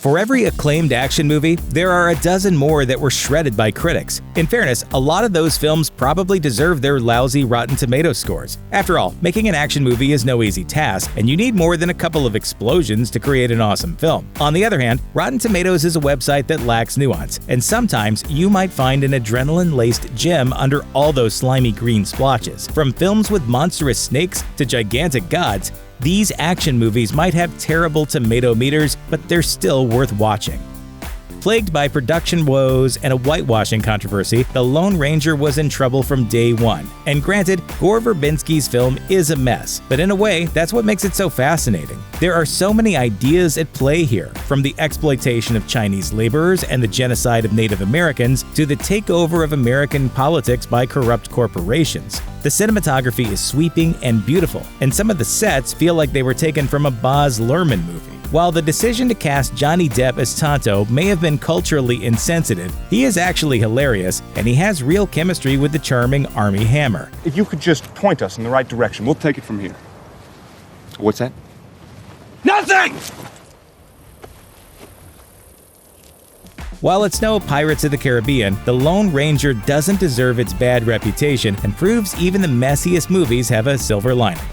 For every acclaimed action movie, there are a dozen more that were shredded by critics. In fairness, a lot of those films probably deserve their lousy Rotten Tomatoes scores. After all, making an action movie is no easy task, and you need more than a couple of explosions to create an awesome film. On the other hand, Rotten Tomatoes is a website that lacks nuance, and sometimes you might find an adrenaline-laced gem under all those slimy green splotches. From films with monstrous snakes to gigantic gods, these action movies might have terrible tomato meters, but they're still worth watching. Plagued by production woes and a whitewashing controversy, The Lone Ranger was in trouble from day one. And granted, Gore Verbinski's film is a mess, but in a way, that's what makes it so fascinating. There are so many ideas at play here, from the exploitation of Chinese laborers and the genocide of Native Americans to the takeover of American politics by corrupt corporations. The cinematography is sweeping and beautiful, and some of the sets feel like they were taken from a Baz Luhrmann movie. While the decision to cast Johnny Depp as Tonto may have been culturally insensitive, he is actually hilarious, and he has real chemistry with the charming Armie Hammer. If you could just point us in the right direction, we'll take it from here. What's that? Nothing! While it's no Pirates of the Caribbean, The Lone Ranger doesn't deserve its bad reputation and proves even the messiest movies have a silver lining.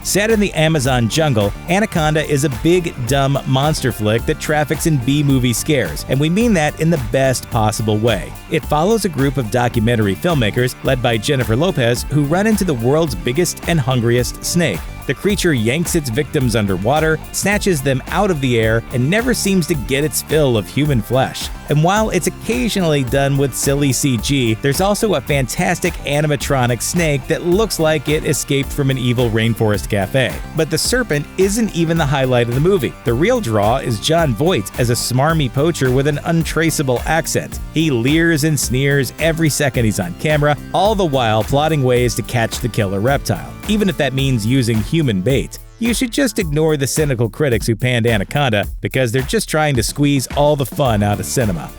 Set in the Amazon jungle, Anaconda is a big, dumb monster flick that traffics in B-movie scares, and we mean that in the best possible way. It follows a group of documentary filmmakers led by Jennifer Lopez who run into the world's biggest and hungriest snake. The creature yanks its victims underwater, snatches them out of the air, and never seems to get its fill of human flesh. And while it's occasionally done with silly CG, there's also a fantastic animatronic snake that looks like it escaped from an evil rainforest cafe. But the serpent isn't even the highlight of the movie. The real draw is Jon Voight as a smarmy poacher with an untraceable accent. He leers and sneers every second he's on camera, all the while plotting ways to catch the killer reptile. Even if that means using human bait. You should just ignore the cynical critics who panned Anaconda because they're just trying to squeeze all the fun out of cinema.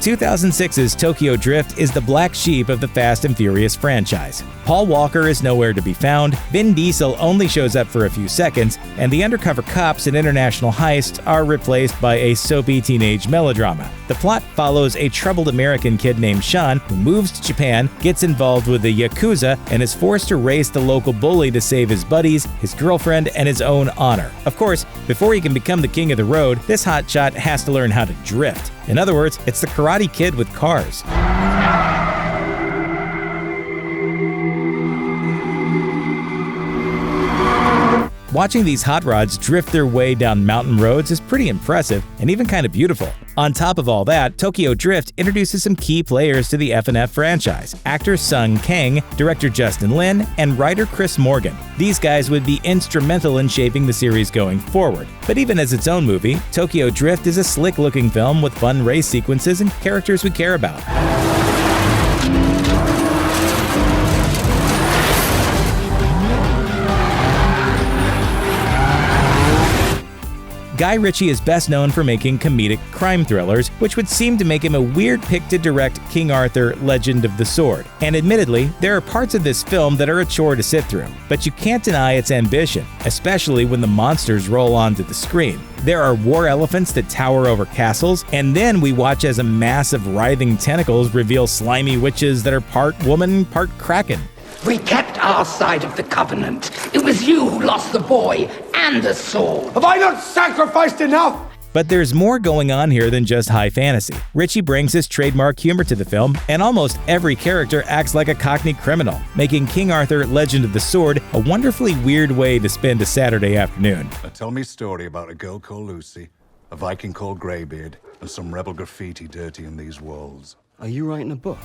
2006's Tokyo Drift is the black sheep of the Fast and Furious franchise. Paul Walker is nowhere to be found, Vin Diesel only shows up for a few seconds, and the undercover cops in International Heist are replaced by a soapy teenage melodrama. The plot follows a troubled American kid named Sean who moves to Japan, gets involved with the Yakuza, and is forced to race the local bully to save his buddies, his girlfriend, and his own honor. Of course, before he can become the king of the road, this hotshot has to learn how to drift. In other words, it's the Karate Kid with cars. Watching these hot rods drift their way down mountain roads is pretty impressive and even kind of beautiful. On top of all that, Tokyo Drift introduces some key players to the F&F franchise: actor Sung Kang, director Justin Lin, and writer Chris Morgan. These guys would be instrumental in shaping the series going forward. But even as its own movie, Tokyo Drift is a slick-looking film with fun race sequences and characters we care about. Guy Ritchie is best known for making comedic crime thrillers, which would seem to make him a weird pick to direct King Arthur: Legend of the Sword. And admittedly, there are parts of this film that are a chore to sit through, but you can't deny its ambition, especially when the monsters roll onto the screen. There are war elephants that tower over castles, and then we watch as a mass of writhing tentacles reveal slimy witches that are part woman, part kraken. We kept our side of the covenant. It was you who lost the boy and the sword. Have I not sacrificed enough? But there's more going on here than just high fantasy. Ritchie brings his trademark humor to the film, and almost every character acts like a Cockney criminal, making King Arthur: Legend of the Sword a wonderfully weird way to spend a Saturday afternoon. Tell me a story about a girl called Lucy, a Viking called Greybeard, and some rebel graffiti dirty in these walls. Are you writing a book?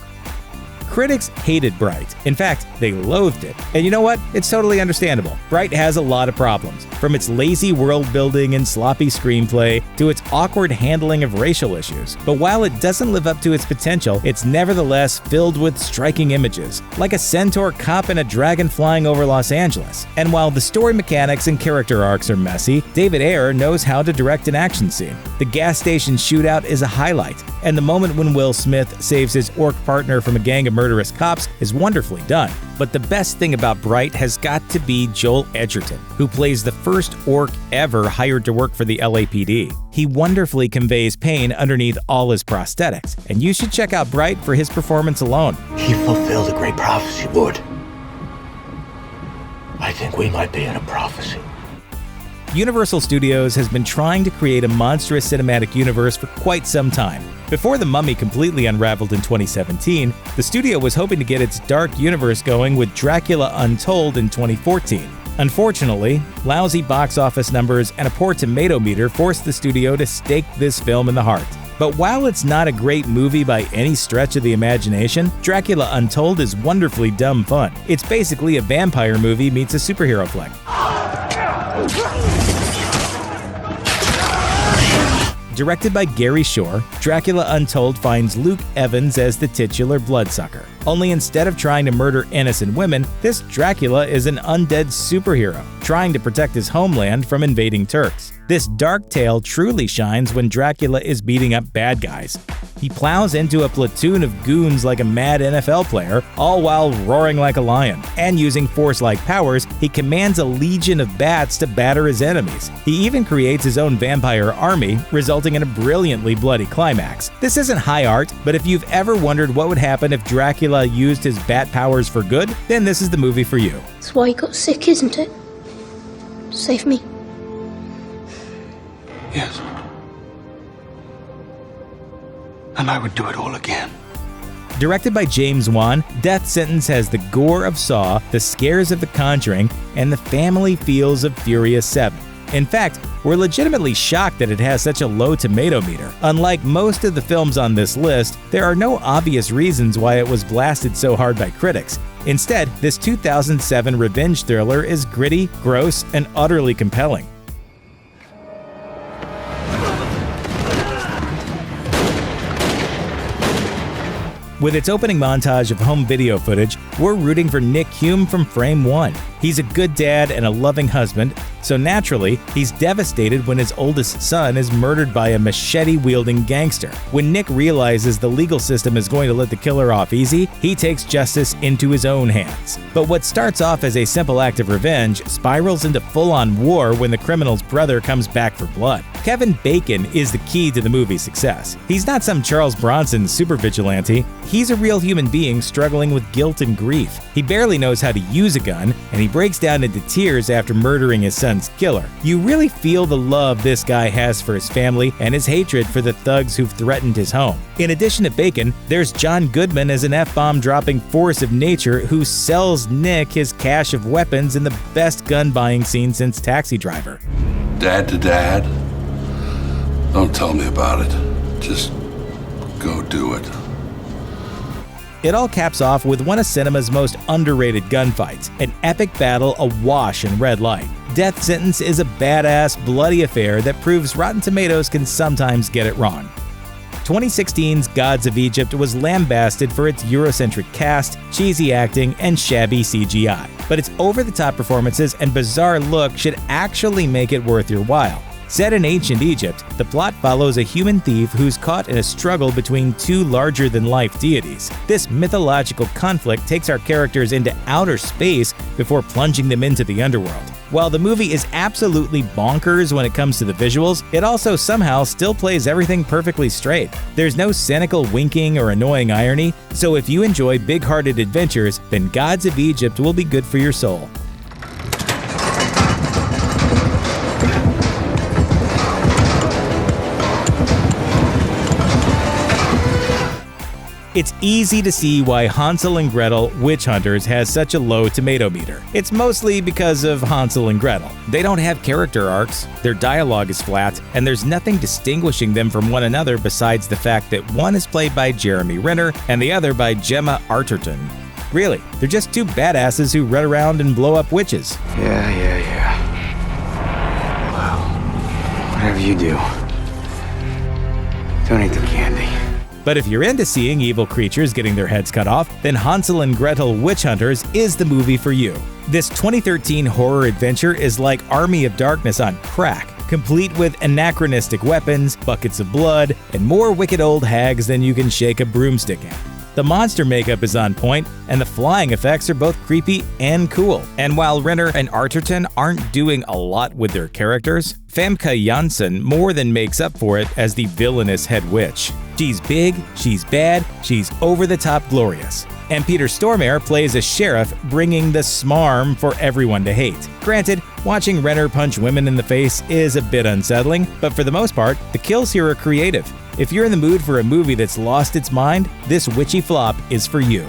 Critics hated Bright. In fact, they loathed it. And you know what? It's totally understandable. Bright has a lot of problems, from its lazy world building and sloppy screenplay to its awkward handling of racial issues. But while it doesn't live up to its potential, it's nevertheless filled with striking images, like a centaur cop and a dragon flying over Los Angeles. And while the story mechanics and character arcs are messy, David Ayer knows how to direct an action scene. The gas station shootout is a highlight. and the moment when Will Smith saves his orc partner from a gang of murderous cops is wonderfully done. But the best thing about Bright has got to be Joel Edgerton, who plays the first orc ever hired to work for the LAPD. He wonderfully conveys pain underneath all his prosthetics, and you should check out Bright for his performance alone. He fulfilled a great prophecy, Lord. I think we might be in a prophecy. Universal Studios has been trying to create a monstrous cinematic universe for quite some time. Before The Mummy completely unraveled in 2017, the studio was hoping to get its dark universe going with Dracula Untold in 2014. Unfortunately, lousy box office numbers and a poor tomato meter forced the studio to stake this film in the heart. But while it's not a great movie by any stretch of the imagination, Dracula Untold is wonderfully dumb fun. It's basically a vampire movie meets a superhero flick. Directed by Gary Shore, Dracula Untold finds Luke Evans as the titular bloodsucker. Only instead of trying to murder innocent women, this Dracula is an undead superhero, trying to protect his homeland from invading Turks. This dark tale truly shines when Dracula is beating up bad guys. He plows into a platoon of goons like a mad NFL player, all while roaring like a lion. And using Force-like powers, he commands a legion of bats to batter his enemies. He even creates his own vampire army, resulting in a brilliantly bloody climax. This isn't high art, but if you've ever wondered what would happen if Dracula used his bat powers for good, then this is the movie for you. That's why you got sick, isn't it? Save me. Yes. And I would do it all again. Directed by James Wan, Death Sentence has the gore of Saw, the scares of The Conjuring, and the family feels of Furious 7. In fact, we're legitimately shocked that it has such a low tomato meter. Unlike most of the films on this list, there are no obvious reasons why it was blasted so hard by critics. Instead, this 2007 revenge thriller is gritty, gross, and utterly compelling. With its opening montage of home video footage, we're rooting for Nick Hume from frame one. He's a good dad and a loving husband, so naturally, he's devastated when his oldest son is murdered by a machete-wielding gangster. When Nick realizes the legal system is going to let the killer off easy, he takes justice into his own hands. But what starts off as a simple act of revenge spirals into full-on war when the criminal's brother comes back for blood. Kevin Bacon is the key to the movie's success. He's not some Charles Bronson super vigilante. He's a real human being struggling with guilt and grief. He barely knows how to use a gun, and he breaks down into tears after murdering his son's killer. You really feel the love this guy has for his family and his hatred for the thugs who've threatened his home. In addition to Bacon, there's John Goodman as an F-bomb dropping force of nature who sells Nick his cache of weapons in the best gun buying scene since Taxi Driver. Dad to dad? Don't tell me about it. Just go do it. It all caps off with one of cinema's most underrated gunfights, an epic battle awash in red light. Death Sentence is a badass, bloody affair that proves Rotten Tomatoes can sometimes get it wrong. 2016's Gods of Egypt was lambasted for its Eurocentric cast, cheesy acting, and shabby CGI. But its over-the-top performances and bizarre look should actually make it worth your while. Set in ancient Egypt, the plot follows a human thief who's caught in a struggle between two larger-than-life deities. This mythological conflict takes our characters into outer space before plunging them into the underworld. While the movie is absolutely bonkers when it comes to the visuals, it also somehow still plays everything perfectly straight. There's no cynical winking or annoying irony, so if you enjoy big-hearted adventures, then Gods of Egypt will be good for your soul. It's easy to see why Hansel and Gretel Witch Hunters has such a low tomato meter. It's mostly because of Hansel and Gretel. They don't have character arcs, their dialogue is flat, and there's nothing distinguishing them from one another besides the fact that one is played by Jeremy Renner and the other by Gemma Arterton. Really, they're just two badasses who run around and blow up witches. Yeah. Well, whatever you do, don't eat the candy. But if you're into seeing evil creatures getting their heads cut off, then Hansel and Gretel Witch Hunters is the movie for you. This 2013 horror adventure is like Army of Darkness on crack. complete with anachronistic weapons, buckets of blood, and more wicked old hags than you can shake a broomstick at. The monster makeup is on point, and the flying effects are both creepy and cool. And while Renner and Arterton aren't doing a lot with their characters, Famke Janssen more than makes up for it as the villainous head witch. She's big, she's bad, she's over-the-top glorious. And Peter Stormare plays a sheriff bringing the smarm for everyone to hate. Granted, watching Renner punch women in the face is a bit unsettling, but for the most part, the kills here are creative. If you're in the mood for a movie that's lost its mind, this witchy flop is for you.